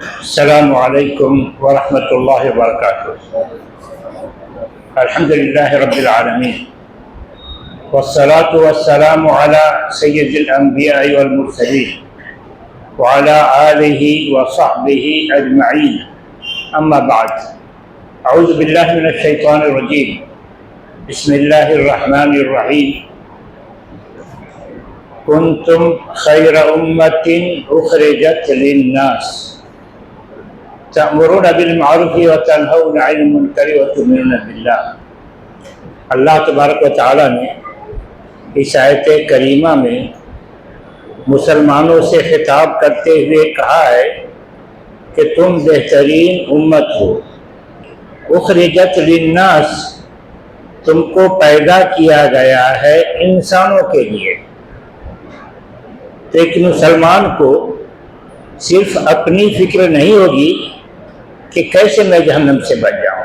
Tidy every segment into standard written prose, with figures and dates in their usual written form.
السلام علیکم ورحمۃ اللہ وبرکاتہ۔ الحمد للہ رب العالمین والصلاة والسلام علی سید الانبیاء والمرسلین وعلی آلہ وصحبہ اجمعین، اما بعد، اعوذ باللہ من الشیطان الرجیم، بسم اللہ الرحمن الرحیم۔ کنتم خیر امۃ اخرجت للناس تأمرون بالمعروف وتنہون عن المنکر وتؤمنون باللہ۔ اللہ تبارک و تعالیٰ نے اس آیت کریمہ میں مسلمانوں سے خطاب کرتے ہوئے کہا ہے کہ تم بہترین امت ہو، اخرجت للناس، تم کو پیدا کیا گیا ہے انسانوں کے لیے۔ تو ایک مسلمان کو صرف اپنی فکر نہیں ہوگی کہ کیسے میں جہنم سے بچ جاؤں،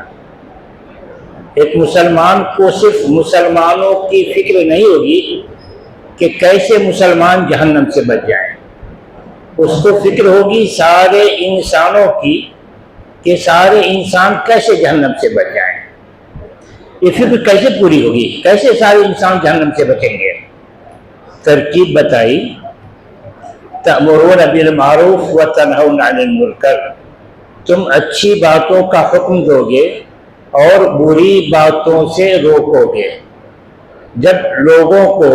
ایک مسلمان کو صرف مسلمانوں کی فکر نہیں ہوگی کہ کیسے مسلمان جہنم سے بچ جائیں، اس کو فکر ہوگی سارے انسانوں کی کہ سارے انسان کیسے جہنم سے بچ جائیں۔ یہ فکر کیسے پوری ہوگی، کیسے سارے انسان جہنم سے بچیں گے؟ ترکیب بتائی، تأمرون بالمعروف وتنہون عن المنکر، تم اچھی باتوں کا حکم دو گے اور بری باتوں سے روکو گے۔ جب لوگوں کو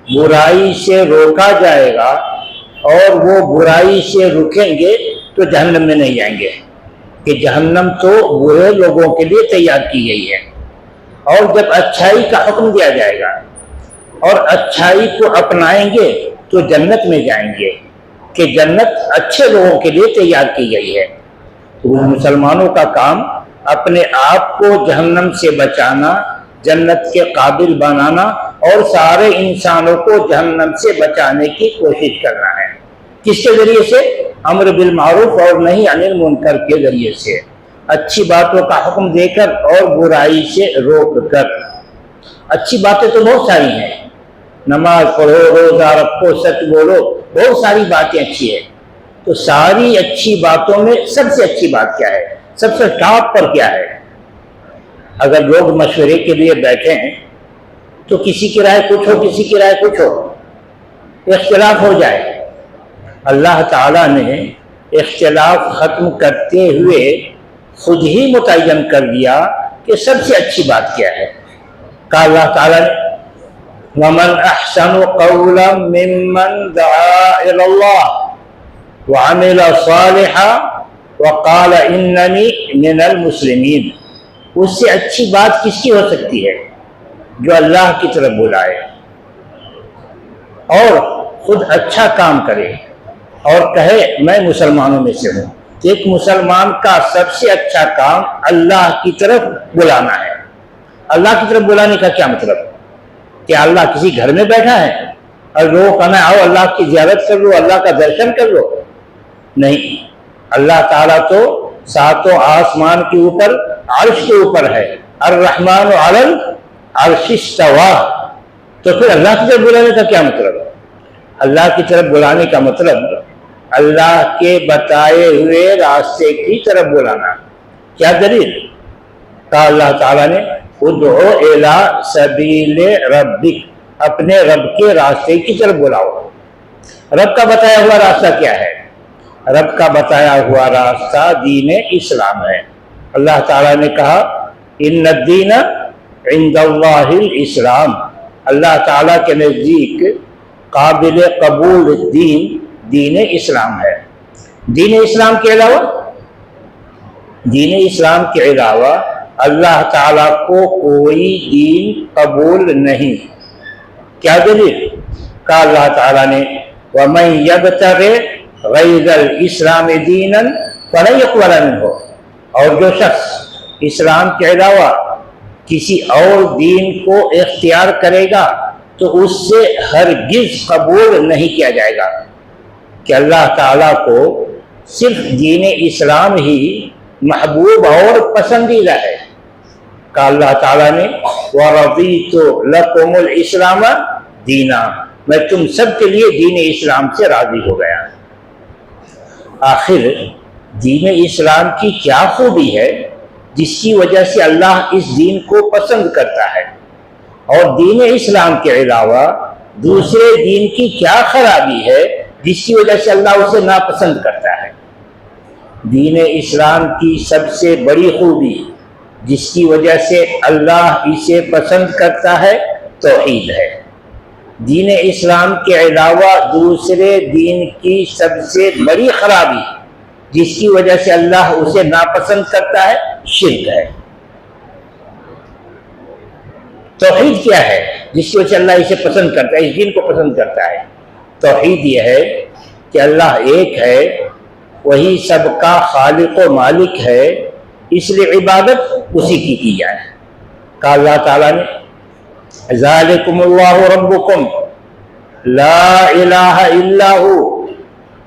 برائی سے روکا جائے گا اور وہ برائی سے رکیں گے تو جہنم میں نہیں جائیں گے، کہ جہنم تو برے لوگوں کے لیے تیار کی گئی ہے۔ اور جب اچھائی کا حکم دیا جائے گا اور اچھائی کو اپنائیں گے تو جنت میں جائیں گے، کہ جنت اچھے لوگوں کے لیے تیار کی گئی ہے۔ تو مسلمانوں کا کام اپنے آپ کو جہنم سے بچانا، جنت کے قابل بنانا اور سارے انسانوں کو جہنم سے بچانے کی کوشش کرنا ہے۔ کس کے ذریعے سے؟ امر بالمعروف اور نہی عن المنکر کے ذریعے سے، اچھی باتوں کا حکم دے کر اور برائی سے روک کر۔ اچھی باتیں تو بہت ساری ہیں، نماز پڑھو، روزہ رکھو، سچ بولو، بہت ساری باتیں اچھی ہیں۔ تو ساری اچھی باتوں میں سب سے اچھی بات کیا ہے، سب سے ٹاپ پر کیا ہے؟ اگر لوگ مشورے کے لیے بیٹھے ہیں تو کسی کی رائے کچھ ہو، کسی کی رائے کچھ ہو، اختلاف ہو جائے۔ اللہ تعالیٰ نے اختلاف ختم کرتے ہوئے خود ہی متعین کر دیا کہ سب سے اچھی بات کیا ہے۔ کہا اللہ تعالیٰ نے وَمَنْ أَحْسَنُ قَوْلًا مِّمَّنْ دَعَا إِلَى اللَّهِ وَعَمِلَ صَالِحًا وَقَالَ إِنَّنِي مِنَ الْمُسْلِمِينَ۔ اس سے اچھی بات کس کی ہو سکتی ہے؟ جو اللہ کی طرف بلائے اور خود اچھا کام کرے اور کہے میں مسلمانوں میں سے ہوں۔ ایک مسلمان کا سب سے اچھا کام اللہ کی طرف بلانا ہے۔ اللہ کی طرف بلانے کا کیا مطلب؟ کہ اللہ کسی گھر میں بیٹھا ہے اور لوگ کہنا آؤ اللہ کی زیارت کر لو، اللہ کا درشن کر لو؟ نہیں، اللہ تعالیٰ تو ساتوں آسمان کے اوپر عرش کے اوپر ہے، الرحمن علی العرش استویٰ۔ تو پھر اللہ کی طرف بلانے کا کیا مطلب؟ اللہ کی طرف بلانے کا مطلب اللہ کے بتائے ہوئے راستے کی طرف بلانا۔ کیا دلیل؟ کہا اللہ تعالیٰ نے ادعو الی سبیل ربک، اپنے رب کے راستے کی طرف بلاؤ۔ رب کا بتایا ہوا راستہ کیا ہے؟ رب کا بتایا ہوا راستہ دین اسلام ہے۔ اللہ تعالیٰ نے کہا ان الدین عند اللہ الاسلام، اللہ تعالیٰ کے نزدیک قابل قبول دین اسلام ہے۔ دین اسلام کے علاوہ اللہ تعالیٰ کو کوئی دین قبول نہیں۔ کیا دلیل؟ کہا اللہ تعالیٰ نے وَمَن يَبْتَغِ غَيْرَ الْإِسْلَامِ دِينًا فَلَن يُقْبَلَ مِنْهُ، اور جو شخص اسلام کے علاوہ کسی اور دین کو اختیار کرے گا تو اس سے ہرگز قبول نہیں کیا جائے گا۔ کہ اللہ تعالیٰ کو صرف دین اسلام ہی محبوب اور پسندیدہ ہے۔ کہا اللہ تعالیٰ نے وَرَضِيتُ لَكُمُ الْإِسْلَامَ دِينًا، میں تم سب کے لیے دین اسلام سے راضی ہو گیا۔ آخر دین اسلام کی کیا خوبی ہے جس کی وجہ سے اللہ اس دین کو پسند کرتا ہے، اور دین اسلام کے علاوہ دوسرے دین کی کیا خرابی ہے جس کی وجہ سے اللہ اسے ناپسند کرتا ہے۔ دین اسلام کی سب سے بڑی خوبی جس کی وجہ سے اللہ اسے پسند کرتا ہے توحید ہے۔ دین اسلام کے علاوہ دوسرے دین کی سب سے بڑی خرابی جس کی وجہ سے اللہ اسے ناپسند کرتا ہے شرک ہے۔ توحید کیا ہے جس کی وجہ سے اللہ اسے پسند کرتا ہے، اس دین کو پسند کرتا ہے؟ توحید یہ ہے کہ اللہ ایک ہے، وہی سب کا خالق و مالک ہے، اس لیے عبادت اسی کی جائے۔ کہا اللہ تعالیٰ نے ذالکم اللہ ربکم لا الہ الا ہو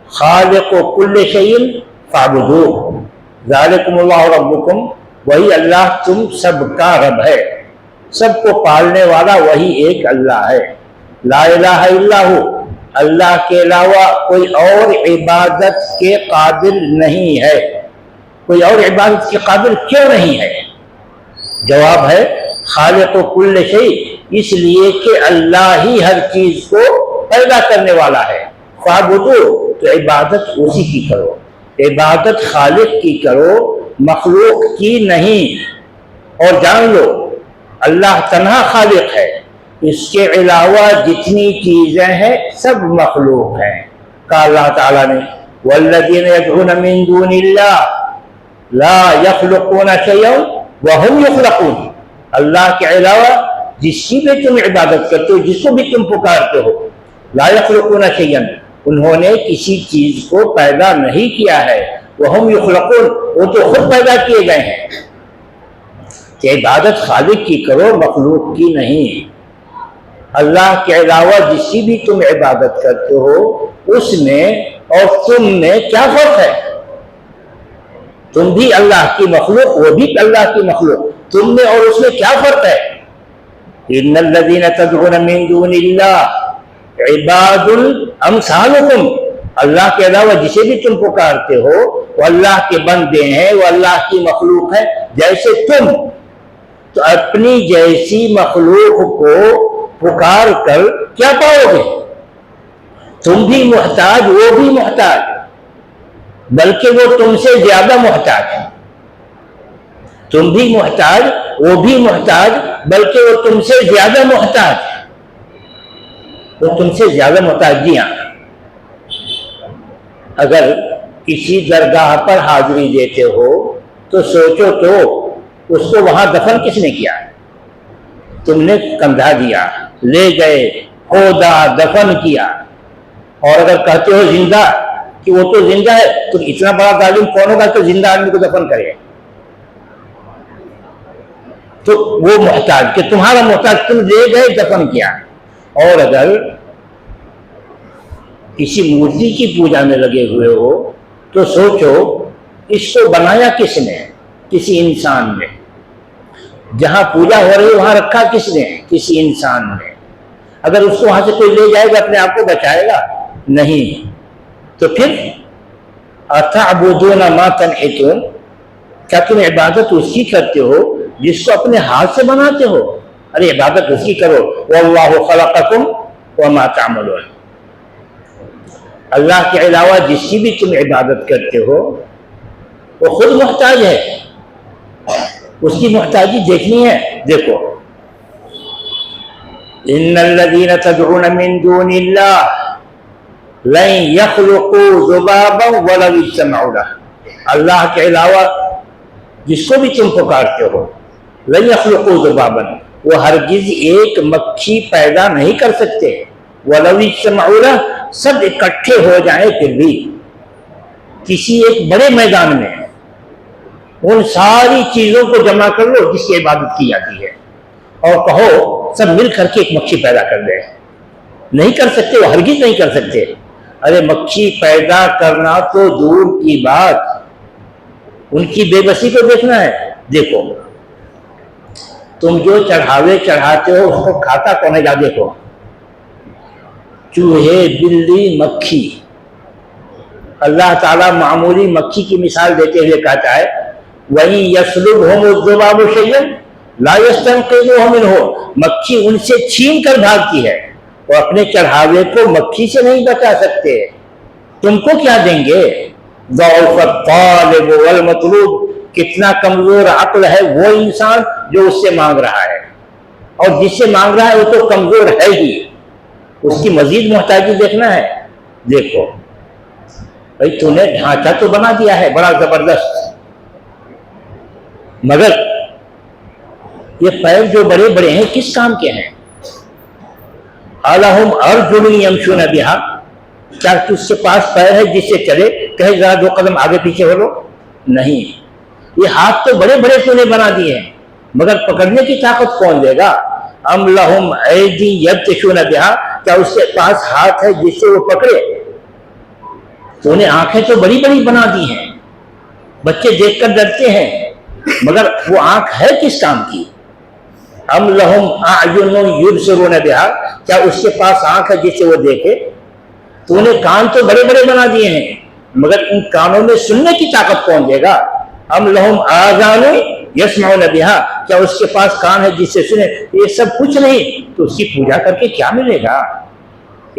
خالق کل شیء فاعبدوہ۔ ذالکم اللہ ربکم، وہی اللہ تم سب کا رب ہے، سب کو پالنے والا وہی ایک اللہ ہے۔ لا الہ الا ہو، اللہ کے علاوہ کوئی اور عبادت کے قابل نہیں ہے۔ کوئی اور عبادت کے قابل کیوں نہیں ہے؟ جواب ہے خالق کل شیء، اس لیے کہ اللہ ہی ہر چیز کو پیدا کرنے والا ہے۔ فاعبدوہ، تو عبادت اسی کی کرو، عبادت خالق کی کرو، مخلوق کی نہیں۔ اور جان لو اللہ تنہا خالق ہے، اس کے علاوہ جتنی چیزیں ہیں سب مخلوق ہیں۔ کہا اللہ تعالیٰ نے والذین یدعون من دون اللہ لا یخلقون شیئا وہم یخلقون، اللہ کے علاوہ جس کی بھی تم عبادت کرتے ہو، جس کو بھی تم پکارتے ہو، لا یخلقون شیئا، انہوں نے کسی چیز کو پیدا نہیں کیا ہے، وہم یخلقون، وہ تو خود پیدا کیے گئے ہیں۔ کہ عبادت خالق کی کرو، مخلوق کی نہیں۔ اللہ کے علاوہ جس کی بھی تم عبادت کرتے ہو اس میں اور تم میں کیا فرق ہے؟ تم بھی اللہ کی مخلوق، وہ بھی اللہ کی مخلوق، تم میں اور اس میں کیا فرق ہے؟ ان الذین تدعون من دون اللہ عباد امثالکم، اللہ کے علاوہ جسے بھی تم پکارتے ہو وہ اللہ کے بندے ہیں، وہ اللہ کی مخلوق ہے جیسے تم۔ تو اپنی جیسی مخلوق کو پکار کر کیا پاؤ گے؟ تم بھی محتاج، وہ بھی محتاج، بلکہ وہ تم سے زیادہ محتاج ہے۔ تم بھی محتاج، وہ بھی محتاج، بلکہ وہ تم سے زیادہ محتاج ہے۔ وہ تم سے زیادہ محتاج۔ جی ہاں، اگر کسی درگاہ پر حاضری دیتے ہو تو سوچو تو اس کو وہاں دفن کس نے کیا؟ تم نے کندھا دیا، لے گئے، کھودا، دفن کیا۔ اور اگر کہتے ہو زندہ کہ وہ تو زندہ ہے، تو اتنا بڑا ظالم کون ہوگا تو زندہ آدمی کو دفن کرے؟ تو وہ محتاج کہ تمہارا محتاج، تم لے گئے دفن کیا۔ اور اگر کسی مورتی کی پوجا میں لگے ہوئے ہو تو سوچو اس کو بنایا کس نے؟ کسی انسان نے۔ جہاں پوجا ہو رہی ہے وہاں رکھا کس نے؟ کسی انسان نے۔ اگر اس کو وہاں سے کوئی لے جائے گا اپنے آپ کو بچائے گا؟ نہیں۔ تو پھر اتعبدون ما تنحتون، کیا تم عبادت اس کی کرتے ہو جس کو اپنے ہاتھ سے بناتے ہو؟ ارے عبادت اس کی کرو، واللہ خلقکم وما تعملون۔ اللہ کے علاوہ جس کی بھی تم عبادت کرتے ہو وہ خود محتاج ہے، اس کی محتاجی دیکھنی ہے۔ دیکھو ان الذین تدعون من دون اللہ لن یخلقوا ذبابا ولو اجتمعوا لہ، اللہ کے علاوہ جس کو بھی تم پکارتے ہو لن یخلقوا ذبابا، وہ ہرگز ایک مکھی پیدا نہیں کر سکتے، ولو اجتمعوا لہ، سب اکٹھے ہو جائیں پھر بھی کسی ایک بڑے میدان میں ان ساری چیزوں کو جمع کر لو جس کی عبادت کی جاتی ہے اور کہو سب مل کر کے ایک مکھی پیدا کر دے، نہیں کر سکتے، وہ ہرگز نہیں کر سکتے۔ ارے مکھی پیدا کرنا تو دور کی بات، ان کی بے بسی کو دیکھنا ہے۔ دیکھو تم جو چڑھاوے چڑھاتے ہو اس کو کھاتا کون ہے؟ جا دیکھو، چوہے، بلی، مکھی، اللہ تعالیٰ معمولی مکھی کی مثال دیتے ہوئے کہتا ہے وَإِن يَسْلُبْهُمُ الذُّبَابُ شَيْئًا لَا يَسْتَنقِذُوهُ مِنْهُ، مکھی ان سے چھین کر بھاگتی ہے اور اپنے چڑھاوے کو مکھی سے نہیں بچا سکتے، تم کو کیا دیں گے؟ ضعف الطالب والمطلوب، کتنا کمزور عقل ہے وہ انسان جو اس سے مانگ رہا ہے، اور جس سے مانگ رہا ہے وہ تو کمزور ہے ہی، اس کی مزید محتاجی دیکھنا ہے۔ دیکھو بھائی تو نے ڈھانچہ تو بنا دیا ہے بڑا زبردست، مگر یہ پیر جو بڑے بڑے ہیں کس کام کے ہیں؟ اَلَهُمْ أَرْجُلٌ يَمْشُونَ بِهَا، کیا تجھ کے پاس پیر ہے جس سے چلے؟ کہے ذرا 2 قدم آگے پیچھے ہو لو، نہیں، یہ ہاتھ تو بڑے بڑے تو نے بنا دیے ہیں مگر پکڑنے کی طاقت کون دے گا؟ أَمْ لَهُمْ أَيْدٍ يَبْطِشُونَ بِهَا، کیا اس کے پاس ہاتھ ہے جس سے وہ پکڑے؟ تو نے آنکھیں تو بڑی بڑی بنا دی ہیں، بچے دیکھ کر ڈرتے ہیں مگر وہ آنکھ ہے کس کام کی؟ ام لہم اعین یبصرون بها، کیا اس کے پاس آنکھ ہے جس سے وہ دیکھے؟ تو نے کان تو بڑے بڑے بنا دیے ہیں مگر ان کانوں میں سننے کی طاقت کون دے گا؟ ام لہم آذان یسمعون بها، کیا اس کے پاس کان ہے جس سے سنے؟ یہ سب کچھ نہیں تو اس کی پوجا کر کے کیا ملے گا؟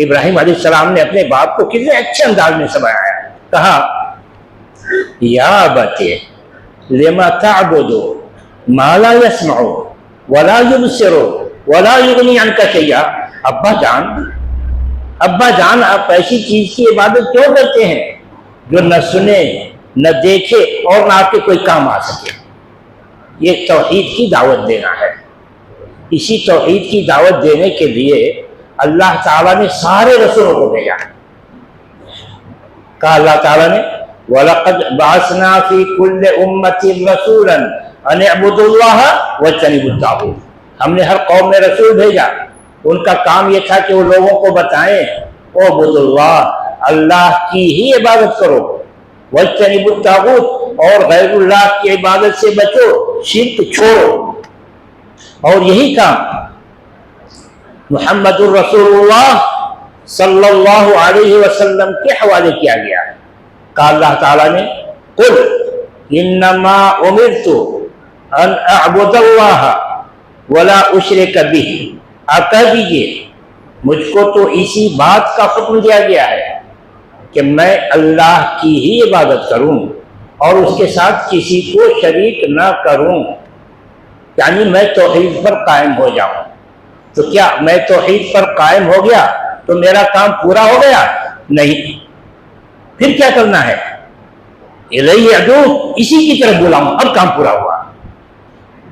ابراہیم علیہ السلام نے اپنے باپ کو کتنے اچھے انداز میں سمجھایا، کہا یا ابتی لما تعبد ما لا يسمع ولا يبصر ولا يغني عنك شيئا، ابا جان آپ ایسی چیز کی عبادت کیوں کرتے ہیں جو نہ سنے نہ دیکھے اور نہ آپ کے کوئی کام آ سکے؟ یہ توحید کی دعوت دینا ہے۔ اسی توحید کی دعوت دینے کے لیے اللہ تعالیٰ نے سارے رسولوں کو بھیجا۔ کہا اللہ تعالیٰ نے وَلَقَدْ بَعَثْنَا فِي كُلِّ أُمَّةٍ رَسُولًا أَنِ اعْبُدُوا اللَّهَ وَاجْتَنِبُوا الطَّاغُوتَ، ہم نے ہر قوم میں رسول بھیجا، ان کا کام یہ تھا کہ وہ لوگوں کو بتائیں اعبدوا اللہ، اللہ کی ہی عبادت کرو، وَاجْتَنِبُوا الطَّاغُوتَ، اور غیر اللہ کی عبادت سے بچو، شرک چھوڑو۔ اور یہی کام محمد الرسول اللہ صلی اللہ علیہ وسلم کے حوالے کیا گیا۔ کہا اللہ تعالیٰ نے قل انما امرت ان اعبد اللہ ولا اشرک بہ، آپ کہہ دیجئے مجھ کو تو اسی بات کا حکم دیا گیا ہے کہ میں اللہ کی ہی عبادت کروں اور اس کے ساتھ کسی کو شریک نہ کروں، یعنی میں توحید پر قائم ہو جاؤں۔ تو کیا میں توحید پر قائم ہو گیا تو میرا کام پورا ہو گیا؟ نہیں، پھر کیا کرنا ہے؟ الیہ ادعو، اسی کی طرف بلاؤں، اب کام پورا ہوا۔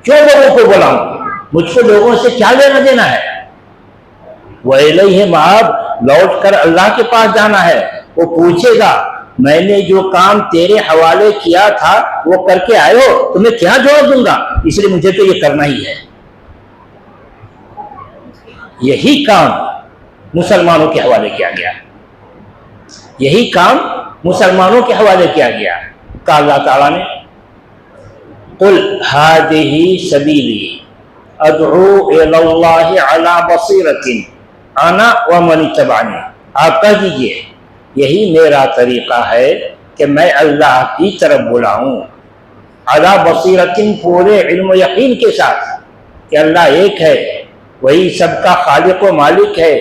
کیوں لوگوں کو بلاؤں؟ مجھ کو لوگوں سے کیا لینا دینا ہے؟ وَإِلَيْهِ مَآبٌ، لوٹ کر اللہ کے پاس جانا ہے۔ وہ پوچھے گا میں نے جو کام تیرے حوالے کیا تھا وہ کر کے آئے ہو، تمہیں کیا جواب دوں گا؟ اس لیے مجھے تو یہ کرنا ہی ہے۔ یہی کام مسلمانوں کے حوالے کیا گیا، یہی کام مسلمانوں کے حوالے کیا گیا۔ کہا اللہ تعالیٰ نے قل هذه سبیلی ادعو الی اللہ علی بصیرۃ انا ومن اتبعنی، آپ کہہ دیجئے یہی میرا طریقہ ہے کہ میں اللہ کی طرف بلاؤں، علی بصیرۃ، پورے علم و یقین کے ساتھ کہ اللہ ایک ہے، وہی سب کا خالق و مالک ہے،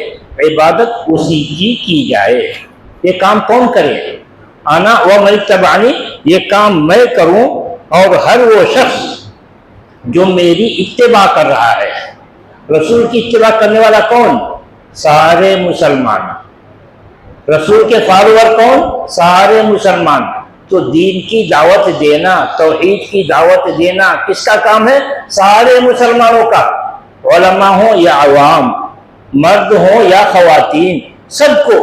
عبادت اسی کی جائے۔ یہ کام کون کرے؟ انا ومن اتبعنی، یہ کام میں کروں اور ہر وہ شخص جو میری اتباع کر رہا ہے۔ رسول کی اتباع کرنے والا کون؟ سارے مسلمان۔ رسول کے فالوور کون؟ سارے مسلمان۔ تو دین کی دعوت دینا، توحید کی دعوت دینا کس کا کام ہے؟ سارے مسلمانوں کا، علماء ہوں یا عوام، مرد ہوں یا خواتین، سب کو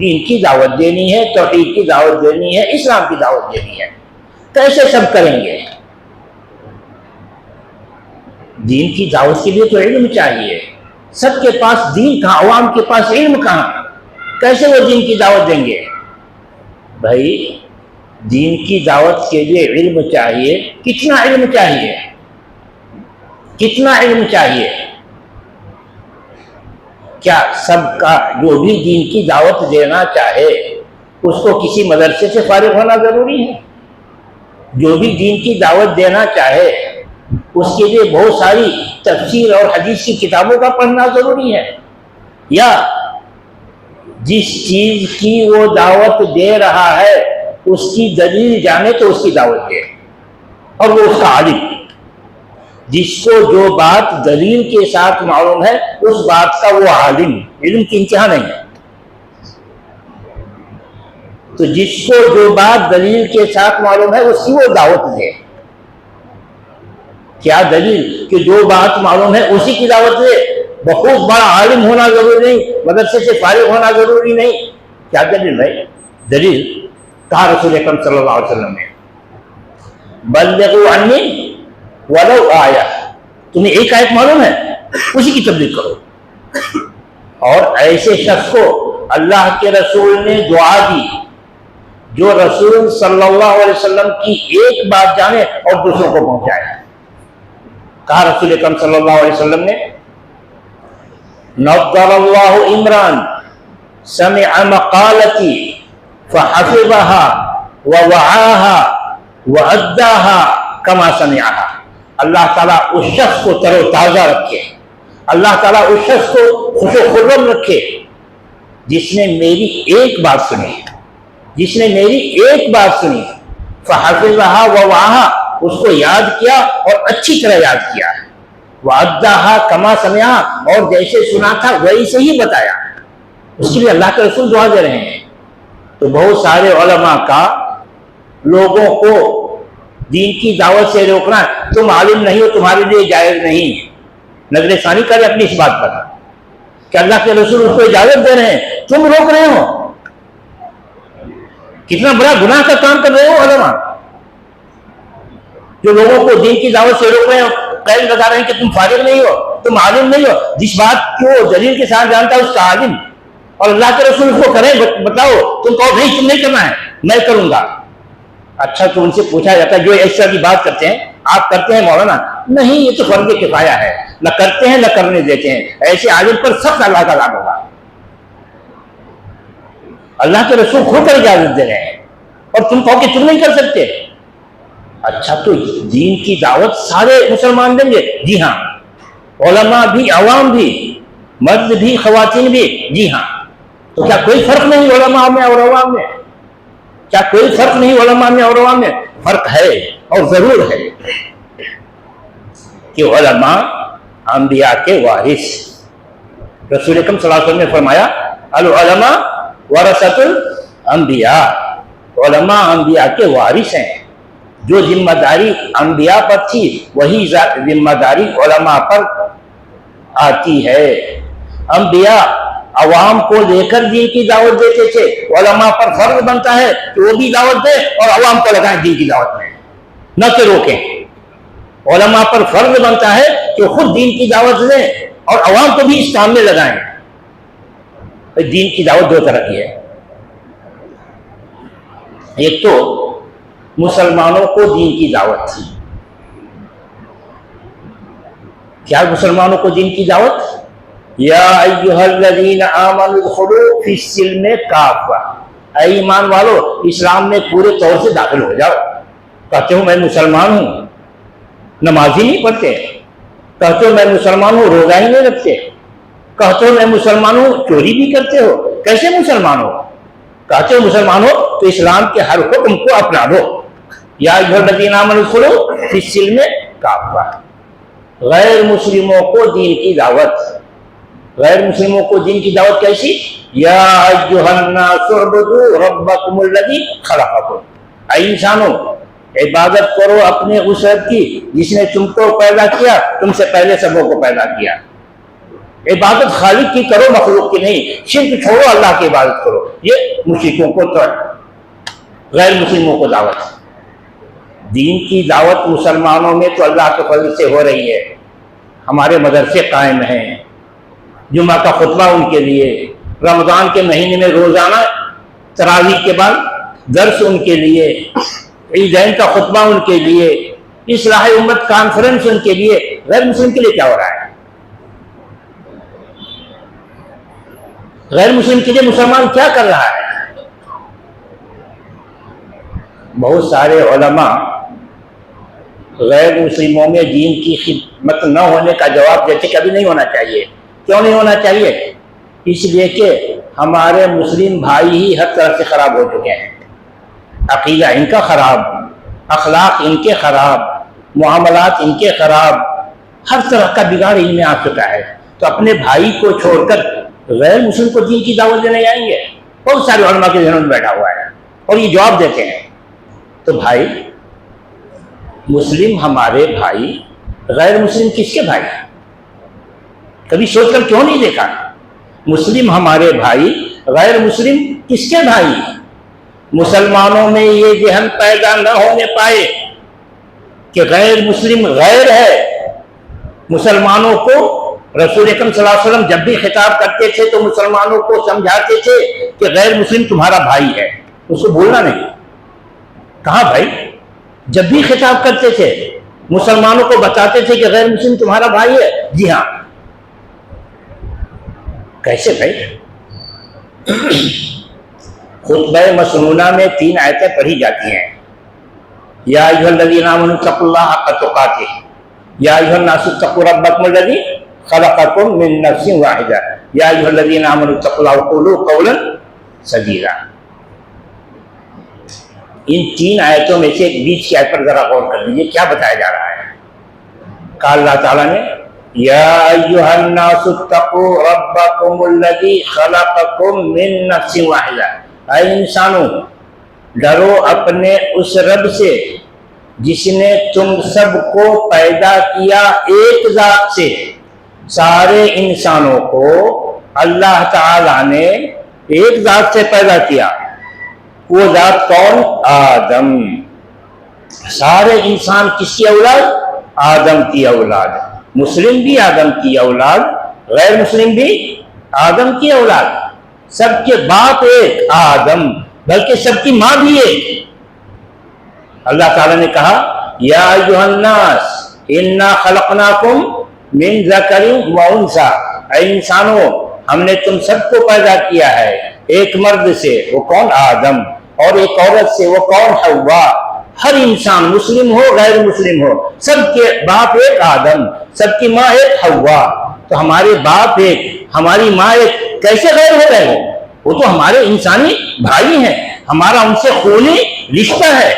دین کی دعوت دینی ہے، توحید کی دعوت دینی ہے، اسلام کی دعوت دینی ہے۔ کیسے سب کریں گے؟ دین کی دعوت کے لیے تو علم چاہیے، سب کے پاس دین کہاں، عوام کے پاس علم کہاں، کیسے وہ دین کی دعوت دیں گے؟ بھائی دین کی دعوت کے لیے علم چاہیے، کتنا علم چاہیے؟ کتنا علم چاہیے؟ کیا سب کا جو بھی دین کی دعوت دینا چاہے اس کو کسی مدرسے سے فارغ ہونا ضروری ہے؟ جو بھی دین کی دعوت دینا چاہے اس کے لیے بہت ساری تفسیر اور حدیث کی کتابوں کا پڑھنا ضروری ہے؟ یا جس چیز کی وہ دعوت دے رہا ہے اس کی دلیل جانے تو اس کی دعوت دے، اور وہ اس کا عالم، جس کو جو بات دلیل کے ساتھ معلوم ہے اس بات کا وہ عالم، علم کی انتہا نہیں ہے۔ تو جس کو جو بات دلیل کے ساتھ معلوم ہے اس کی وہ دعوت دے۔ کیا دلیل کہ جو بات معلوم ہے اسی کی دعوت دے؟ بہت بڑا عالم ہونا ضروری نہیں، مدرسے سے فارغ ہونا ضروری نہیں۔ کیا دلیل ہے؟ دلیل کہا رسول اکرم صلی اللہ علیہ وسلم نے، بلغوا عنی ولو آیہ، تمہیں ایک آیت معلوم ہے اسی کی تبلیغ کرو۔ اور ایسے شخص کو اللہ کے رسول نے دعا دی جو رسول صلی اللہ علیہ وسلم کی ایک بات جانے اور دوسروں کو پہنچائے۔ کہا رسول اکرم صلی اللہ علیہ وسلم نے، نضر اللہ عمران سمع مقالتی فحفظها ووعاها وأداها كما سمعها۔ اللہ تعالیٰ اس شخص کو تر و تازہ رکھے، اللہ تعالیٰ اس شخص کو خوش و خرم رکھے جس نے میری ایک بات سنی، جس نے میری ایک بات سنی، فحفظها ووعاها، اس کو یاد کیا اور اچھی طرح یاد کیا، وَأَدَّاهَا كَمَا سَمِعَهَا، اور جیسے سنا تھا ویسے ہی بتایا۔ اس کے لیے اللہ کے رسول دعا دے رہے ہیں۔ تو بہت سارے علماء کا لوگوں کو دین کی دعوت سے روکنا، تم عالم نہیں ہو تمہارے لیے جائز نہیں، نظر ثانی کرے اپنی اس بات پر کہ اللہ کے رسول اس کو اجازت دے رہے ہیں، تم روک رہے ہو۔ کتنا بڑا گناہ کا کام کر رہے ہو علماء، جو لوگوں کو دین کی دعوت سے روک رہے ہیں، قید لگا رہے ہیں کہ تم فارغ نہیں ہو، تم عالم نہیں ہو۔ جس بات کو دلیل کے ساتھ جانتا ہے اس کا عالم، اور اللہ کے رسول اس کو کریں، بتاؤ، تم کہو نہیں تم نہیں کرنا ہے، میں کروں گا۔ اچھا تو ان سے پوچھا جاتا ہے جو اس طرح کی بات کرتے ہیں، آپ کرتے ہیں مولانا؟ نہیں، یہ تو فرض کفایہ ہے، نہ کرتے ہیں نہ کرنے دیتے ہیں، ایسے عالم پر سخت اللہ کا عذاب ہوگا۔ اللہ کے رسول خود کر اجازت دے رہے ہیں اور تم کہو کہ تم نہیں کر سکتے۔ اچھا تو دین کی دعوت سارے مسلمان دیں گے؟ جی ہاں، علماء بھی، عوام بھی، مرد بھی، خواتین بھی، جی ہاں۔ تو کیا کوئی فرق نہیں علماء میں اور عوام میں؟ کیا کوئی فرق نہیں علماء میں اور عوام میں؟ فرق ہے، اور ضرور ہے کہ علماء انبیاء کے وارث، رسول اکرم صلی اللہ علیہ وسلم نے فرمایا العلماء ورثۃ الانبیاء، علماء انبیاء کے وارث ہیں۔ جو ذمہ داری انبیاء پر تھی وہی ذمہ داری علماء پر آتی ہے۔ انبیاء عوام کو لے کر دین کی دعوت دیتے تھے، علماء پر فرض بنتا ہے کہ وہ بھی دعوت دیں اور عوام کو لگائیں دین کی دعوت میں، نہ کہ روکیں۔ علماء پر فرض بنتا ہے کہ خود دین کی دعوت دیں اور عوام کو بھی اس کام میں لگائیں۔ دین کی دعوت دو طرح کی ہے، ایک تو مسلمانوں کو دین کی دعوت تھی۔ کیا مسلمانوں کو دین کی دعوت؟ یا ایھا الذین آمنوا ادخلوا فی السلم کافہ، اے ایمان والو اسلام میں پورے طور سے داخل ہو جاؤ۔ کہتے ہو میں مسلمان ہوں، نماز ہی نہیں پڑھتے، کہتے ہو میں مسلمان ہوں، روزہ ہی نہیں رکھتے، کہتے ہو میں مسلمان ہوں، چوری بھی کرتے ہو، کیسے مسلمان ہو؟ کہتے ہو مسلمان ہو تو اسلام کے ہر حکم کو اپنا لو۔ یا ایھا الذین آمنوا ادخلوا فی السلم کافہ، غیر مسلموں کو دین کی دعوت، غیر مسلموں کو دین کی دعوت کیسی؟ یا ایھا الناس اعبدوا ربکم الذی خلقکم، اے انسانوں عبادت کرو اپنے اس رب کی جس نے تم کو پیدا کیا، تم سے پہلے سبوں کو پیدا کیا۔ عبادت خالق کی کرو، مخلوق کی نہیں، شرک چھوڑو، اللہ کی عبادت کرو۔ یہ مشرکوں کو تو غیر مسلموں کو دعوت۔ دین کی دعوت مسلمانوں میں تو اللہ کے فضل سے ہو رہی ہے، ہمارے مدرسے قائم ہیں، جمعہ کا خطبہ ان کے لیے، رمضان کے مہینے میں روزانہ تراویح کے بعد درس ان کے لیے، عیدین کا خطبہ ان کے لیے، اصلاح امت کانفرنس ان کے لیے۔ غیر مسلم کے لیے کیا ہو رہا ہے؟ غیر مسلم کے لیے مسلمان کیا کر رہا ہے؟ بہت سارے علماء غیر مسلموں میں دین کی خدمت نہ ہونے کا جواب دیتے کہ ابھی نہیں ہونا چاہیے. کیوں نہیں ہونا چاہیے؟ اس لیے کہ ہمارے مسلم بھائی ہی ہر طرح سے خراب ہو چکے ہیں. عقیدہ ان کا خراب، اخلاق ان کے خراب، معاملات ان کے خراب، ہر طرح کا بگاڑ ان میں آ چکا ہے. تو اپنے بھائی کو چھوڑ کر غیر مسلم کو دین کی دعوت دینے جائیں گے؟ بہت سارے علماء کے ذہنوں میں بیٹھا ہوا ہے اور یہ جواب دیتے ہیں. تو بھائی، مسلم ہمارے بھائی، غیر مسلم کس کے بھائی؟ کبھی سوچ کر کیوں نہیں دیکھا؟ مسلم ہمارے بھائی، غیر مسلم کس کے بھائی؟ مسلمانوں میں یہ ذہن پیدا نہ ہونے پائے کہ غیر مسلم غیر ہے. مسلمانوں کو رسول اکرم صلی اللہ علیہ وسلم جب بھی خطاب کرتے تھے تو مسلمانوں کو سمجھاتے تھے کہ غیر مسلم تمہارا بھائی ہے، اس کو بھولنا نہیں. کہاں بھائی؟ جب بھی خطاب کرتے تھے مسلمانوں کو بتاتے تھے کہ غیر مسلم تمہارا بھائی ہے. جی ہاں. کیسے بھائی؟ خطبہ مسنونہ میں 3 آیتیں پڑھی جاتی ہیں. یا ایھا الذین آمنوا اتقوا اللہ حق تقاتہ، یا ایھا الناس اتقوا ربکم الذی خلقکم من نفس واحدہ، یا ایھا الذین آمنوا اتقوا اللہ وقولوا قولا سدیدا. ان 3 آیتوں میں سے ایک بیچ کی آیت پر ذرا غور کر لیجیے، کیا بتایا جا رہا ہے. کہا اللہ تعالیٰ نے یا ایھا الناس اتقوا ربکم الذی خلقکم من نفس واحدہ، اے انسانوں ڈرو اپنے اس رب سے جس نے تم سب کو پیدا کیا ایک ذات سے. سارے انسانوں کو اللہ تعالیٰ نے ایک ذات سے پیدا کیا. وہ ذات کون؟ آدم. سارے انسان کس کی اولاد؟ آدم کی اولاد. مسلم بھی آدم کی اولاد، غیر مسلم بھی آدم کی اولاد. سب کے باپ ایک آدم، بلکہ سب کی ماں بھی ایک. اللہ تعالیٰ نے کہا یا ایھا الناس انا خلقناکم من ذکر و انثی، اے انسانوں ہم نے تم سب کو پیدا کیا ہے ایک مرد سے، وہ کون؟ آدم، اور ایک عورت سے، وہ کون؟ حوا. ہر انسان مسلم ہو غیر مسلم ہو سب کے باپ ایک آدم، سب کی ماں ایک حوا. تو ہمارے باپ ایک، ہماری ماں ایک، کیسے غیر ہو گئے ہو؟ وہ تو ہمارے انسانی بھائی ہیں، ہمارا ان سے خونی رشتہ ہے.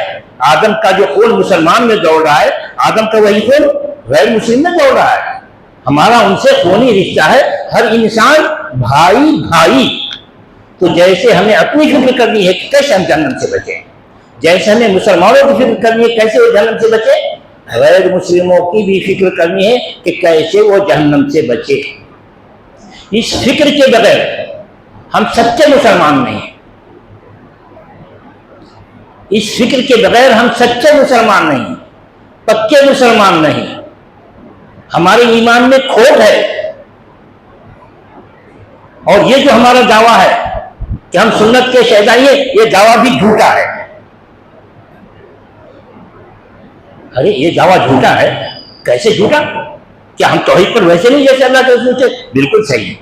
آدم کا جو خون مسلمان میں دوڑ رہا ہے، آدم کا وہی خون غیر مسلم میں دوڑ رہا ہے. ہمارا ان سے خونی رشتہ ہے. ہر انسان بھائی بھائی. تو جیسے ہمیں اپنی فکر کرنی ہے کہ کیسے ہم جہنم سے بچیں، جیسے ہمیں مسلمانوں کی فکر کرنی ہے کیسے وہ جہنم سے بچے، غیر مسلموں کی بھی فکر کرنی ہے کہ کیسے وہ جہنم سے بچے. اس فکر کے بغیر ہم سچے مسلمان نہیں ہیں. اس فکر کے بغیر ہم سچے مسلمان نہیں، پکے مسلمان نہیں. ہمارے ایمان میں کھوٹ ہے. اور یہ جو ہمارا دعویٰ ہے کہ ہم سنت کے شہدائی ہیں، یہ دعویٰ بھی جھوٹا ہے. ارے یہ دعویٰ جھوٹا ہے. کیسے جھوٹا؟ کیا ہم توحید پر ویسے نہیں جیسے اللہ کے رسول سے؟ بالکل صحیح.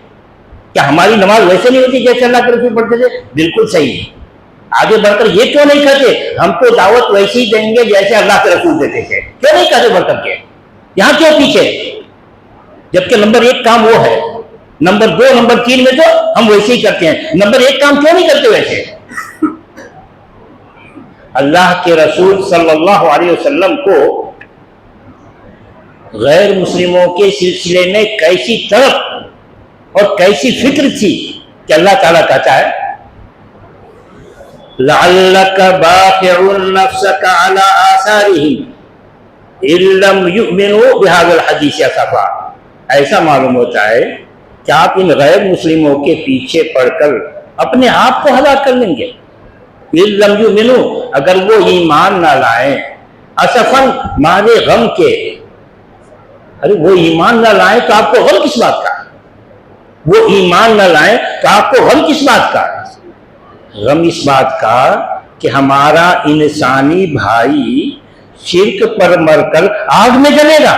کیا ہماری نماز ویسے نہیں ہوتی جیسے اللہ کے رسول پڑھتے تھے؟ بالکل صحیح. آگے بڑھ کر یہ کیوں نہیں کہتے ہم تو دعوت ویسی ہی دیں گے جیسے اللہ کے رسول دیتے تھے؟ کیوں نہیں کہتے بڑھ کر کے؟ یہاں کیوں پیچھے؟ جبکہ نمبر 1 کام وہ ہے، نمبر 2 نمبر 3 میں تو ہم ویسے ہی کرتے ہیں. نمبر 1 کام کیوں نہیں کرتے ویسے؟ اللہ کے رسول صلی اللہ علیہ وسلم کو غیر مسلموں کے سلسلے میں کیسی طرف اور کیسی فکر تھی کہ اللہ تعالیٰ کہتا ہے لَعَلَّكَ بَاخِعٌ نَفْسَكَ عَلَىٰ آثَارِهِمْ إِن لَّمْ يُؤْمِنُوا بِهَٰذَا الْحَدِيثِ أَسَفًا. ایسا معلوم ہوتا ہے کہ آپ ان غیر مسلموں کے پیچھے پڑ کر اپنے آپ کو ہلاک کر لیں گے. إِن لَّمْ يُؤْمِنُوا، اگر وہ ایمان نہ لائیں، اسفاً مارے غم کے. ارے وہ ایمان نہ لائیں تو آپ کو غم کس بات کا؟ وہ ایمان نہ لائیں تو آپ کو غم کس بات کا؟ غم اس بات کا کہ ہمارا انسانی بھائی شرک پر مر کر آگ میں جلے گا.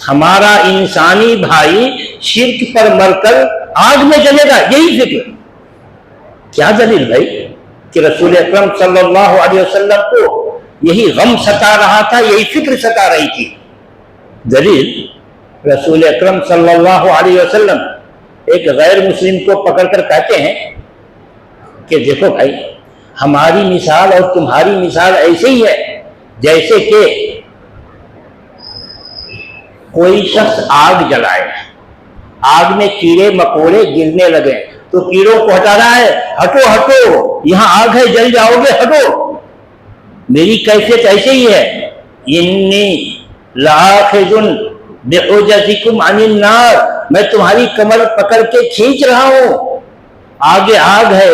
ہمارا انسانی بھائی شرک پر مر کر آگ میں جلے گا. یہی فکر. کیا دلیل بھائی؟ کہ رسول اکرم صلی اللہ علیہ وسلم کو یہی غم ستا رہا تھا, یہی فکر ستا رہی تھی. دلیل, رسول اکرم صلی اللہ علیہ وسلم ایک غیر مسلم کو پکڑ کر کہتے ہیں کہ دیکھو بھائی, ہماری مثال اور تمہاری مثال ایسے ہی ہے جیسے کہ کوئی شخص آگ جلائے, آگ میں کیڑے مکوڑے گرنے لگے تو کیڑوں کو ہٹا رہا ہے, ہٹو ہٹو یہاں آگ ہے جل جاؤ گے, ہٹو. میری کیفیت ایسے ہی ہے, انی لآخذ بحجزکم عن النار, میں تمہاری کمر پکڑ کے کھینچ رہا ہوں, آگے آگ ہے,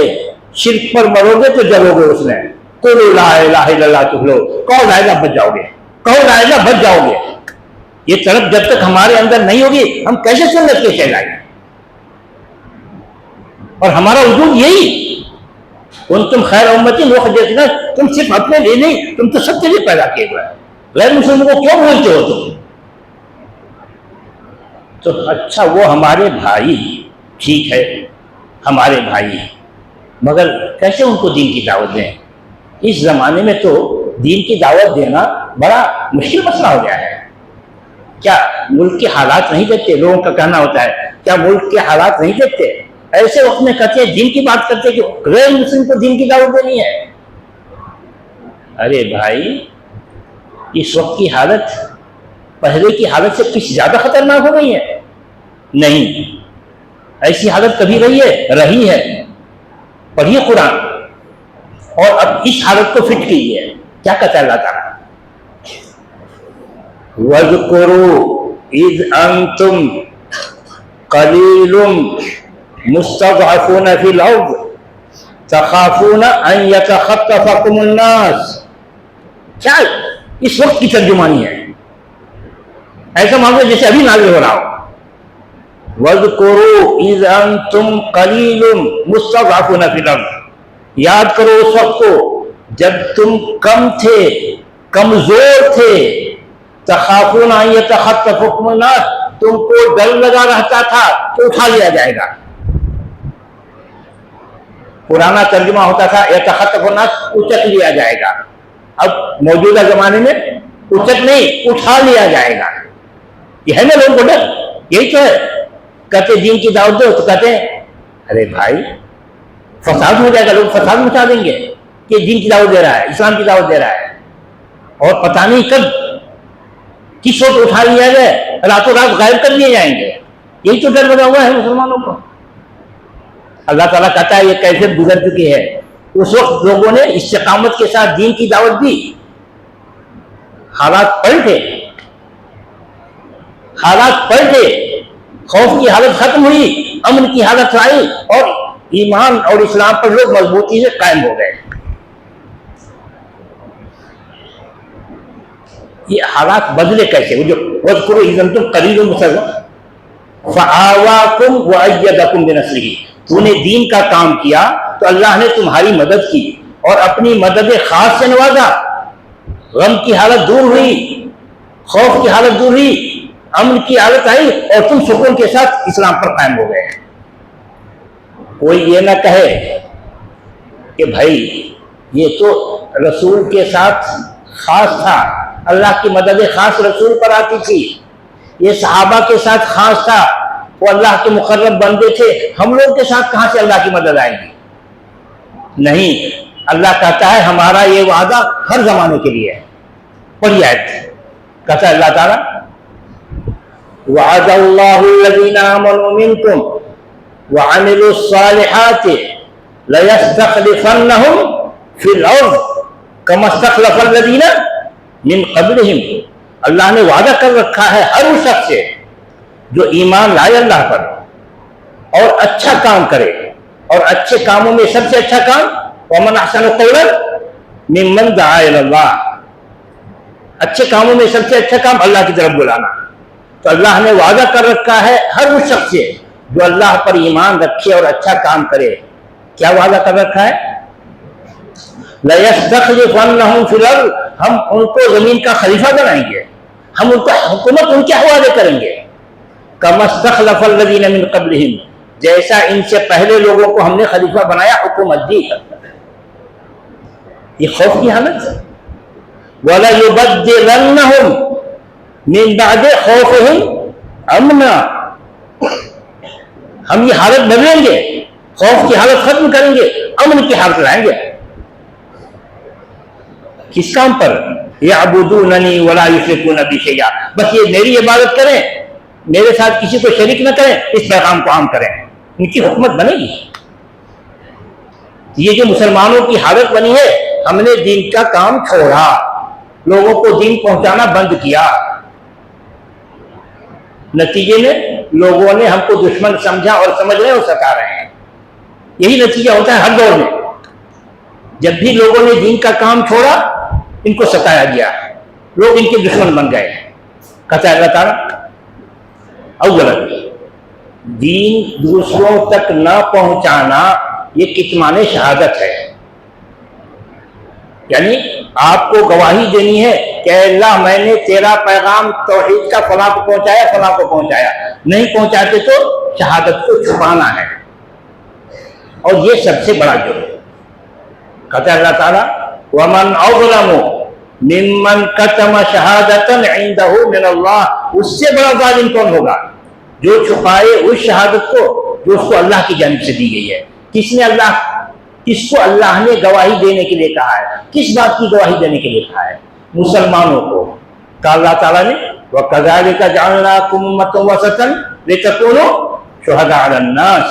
شرک پر مرو گے تو جلو گے اس میں. قولوا لا الہ الا اللہ تفلحوا, کہو لا الہ بچ جاؤ گے, کہو لا الہ بچ جاؤ گے. یہ طرف جب تک ہمارے اندر نہیں ہوگی ہم کیسے سنت کے کہلائیں گے؟ اور ہمارا وجود یہی, کنتم خیر امت اخرجت للناس, تم صرف اپنے لیے نہیں, تم تو سب کے لیے پیدا کیے گئے. غیر مسلموں کو کیوں بولتے ہو تم؟ تو اچھا وہ ہمارے بھائی, ٹھیک ہے ہمارے بھائی, مگر کیسے ان کو دین کی دعوت دیں؟ اس زمانے میں تو دین کی دعوت دینا بڑا مشکل مسئلہ ہو گیا ہے. کیا ملک کے حالات نہیں دیکھتے؟ لوگوں کا کہنا ہوتا ہے کیا ملک کے حالات نہیں دیکھتے؟ ایسے وقت میں کہتے ہیں دین کی بات کرتے کہ غیر مسلم کو دین کی دعوت دینی ہے. ارے بھائی, اس وقت کی حالت پہلے کی حالت سے کچھ زیادہ خطرناک ہو گئی ہے؟ نہیں, ایسی حالت کبھی رہی ہے. پڑھیے قرآن اور اب اس حالت کو فٹ کیجیے. کیا کہتا ہے اللہ تعالیٰ؟ وَاذْكُرُوا إِذْ أَنْتُمْ قَلِيلٌ مُسْتَضْعَفُونَ فِي الْأَرْضِ تَخَافُونَ أَنْ يَتَخَطَّفَكُمُ النَّاسُ. کیا اس وقت کی ترجمانی ہے؟ ایسا مان لو جیسے ابھی نازل ہو رہا ہو. وَاذْكُرُوا إِذْ أَنْتُمْ قَلِيلٌ مُسْتَضْعَفُونَ فِي الْأَرْضِ, یاد کرو اس وقت کو جب تم کم تھے, کمزور تھے. تخافون ان یتخطفکم الناس, تم کو ڈر لگا رہتا تھا کہ اٹھا لیا جائے گا. پرانا ترجمہ ہوتا تھا یتخطف الناس, اچک لیا جائے گا. اب موجودہ زمانے میں اچک نہیں, اٹھا لیا جائے گا. یہ ہے نا لوگوں کو ڈر, یہی تو ہے. کہتے دین کی دعوت دو تو کہتے ہیں ارے بھائی فساد ہو جائے گا, لوگ فساد مچا دیں گے کہ دین کی دعوت دے رہا ہے, اسلام کی دعوت دے رہا ہے, اور پتہ نہیں کب کس وقت اٹھا لیا جائے, راتوں رات غائب کر دیے جائیں گے. یہی تو ڈر لگا ہوا ہے مسلمانوں کو. اللہ تعالیٰ کہتا ہے یہ کیفیت گزر چکی ہے. اس وقت لوگوں نے استقامت کے ساتھ دین کی دعوت دی, حالات پلٹے, حالات پلٹے, خوف کی حالت ختم ہوئی, امن کی حالت آئی, اور ایمان اور اسلام پر لوگ مضبوطی سے قائم ہو گئے. یہ حالات بدلے کیسے؟ وہ جو وَاذْكُرُوا إِذْ أَنْتُمْ قَلِيلٌ مُسْتَضْعَفُونَ فَآوَاكُمْ وَأَيَّدَكُمْ بِنَصْرِهِ, تو نے دین کا کام کیا تو اللہ نے تمہاری مدد کی اور اپنی مدد خاص سے نوازا. غم کی حالت دور ہوئی, خوف کی حالت دور ہوئی, امن کی حالت آئی, اور تم سکون کے ساتھ اسلام پر قائم ہو گئے. کوئی یہ نہ کہے کہ بھائی یہ تو رسول کے ساتھ خاص تھا, اللہ کی مدد خاص رسول پر آتی تھی, یہ صحابہ کے ساتھ خاص تھا, وہ اللہ کے مقرب بندے تھے, ہم لوگ کے ساتھ کہاں سے اللہ کی مدد آئے گی؟ نہیں, اللہ کہتا ہے ہمارا یہ وعدہ ہر زمانے کے لیے ہے. پڑھیے آیت, کہتا ہے اللہ تعالیٰ وعد اللہ الذین آمنوا منکم وعملوا الصالحات لَيَسْتَخْلِفَنَّهُمْ فِي الْأَرْضِ كَمَا اسْتَخْلَفَ الَّذِينَ مِنْ قَبْلِهِمْ. اللہ نے وعدہ کر رکھا ہے ہر اس شخص سے جو ایمان لائے اللہ پر اور اچھا کام کرے, اور اچھے کاموں میں سب سے اچھا کام وَمَنْ أَحْسَنُ قَوْلًا مِمَّنْ دَعَا إِلَى اللَّهِ, اچھے کاموں میں سب سے اچھا کام اللہ کی طرف بلانا. تو اللہ نے وعدہ کر رکھا ہے ہر اس شخص سے جو اللہ پر ایمان رکھے اور اچھا کام کرے. کیا وعدہ کر رکھا ہے؟ لَيَسْتَخْلِفَنَّهُمْ فِي الْأَرْضِ, ہم ان کو زمین کا خلیفہ بنائیں گے, ہم ان کو حکومت ان کے حوالے کریں گے. كَمَا اسْتَخْلَفَ الَّذِينَ مِنْ قَبْلِهِمْ, جیسا ان سے پہلے لوگوں کو ہم نے خلیفہ بنایا, حکومت دی. یہ خوف کی حالت ہے. وَلَيُبَدِّلَنَّهُمْ مِنْ بَعْدِ خَوْفِهِمْ أَمْنًا. ہم یہ حالت بدلیں گے, خوف کی حالت ختم کریں گے, امن کی حالت لائیں گے. کس کام پر؟ یعبدوننی ولا یشرکون بی شیئا. بس یہ میری عبادت کریں, میرے ساتھ کسی کو شریک نہ کریں, اس پیغام کو عام کریں. ان کی حکومت بنے گی. یہ جو مسلمانوں کی حالت بنی ہے, ہم نے دین کا کام چھوڑا, لوگوں کو دین پہنچانا بند کیا. نتیجے میں لوگوں نے ہم کو دشمن سمجھا اور سمجھ رہے ہیں اور ستا رہے ہیں. یہی نتیجہ ہوتا ہے ہر دور میں. جب بھی لوگوں نے دین کا کام چھوڑا, ان کو ستایا گیا, لوگ ان کے دشمن بن گئے. کہتا ہے اللہ تعالیٰ اولا دین دوسروں تک نہ پہنچانا یہ کتمان شہادت ہے. یعنی آپ کو گواہی دینی ہے کہ اللہ میں نے تیرا پیغام توحید کا فلاں کو پہنچایا, فلاں کو پہنچایا. نہیں پہنچاتے تو شہادت کو چھپانا ہے, اور یہ سب سے بڑا جرم ہے. کہتا ہے اللہ تعالیٰ وَمَنْ أَظْلَمُ مِمَّنْ كَتَمَ شَهَادَةً عِنْدَهُ مِنَ اللَّهِ. اس سے بڑا ظالم کون ہوگا جو چھپائے اس شہادت کو جو اس کو اللہ کی جانب سے دی گئی ہے. کس کو اللہ نے گواہی دینے کے لیے کہا ہے؟ کس بات کی گواہی دینے کے لیے کہا ہے؟ مسلمانوں کو. کہا اللہ تعالیٰ نے وَكَذَلِكَ جَعَلْنَاكُمْ أُمَّةً وَسَطًا لِتَكُونُوا شُهَدَاءَ عَلَى النَّاسِ.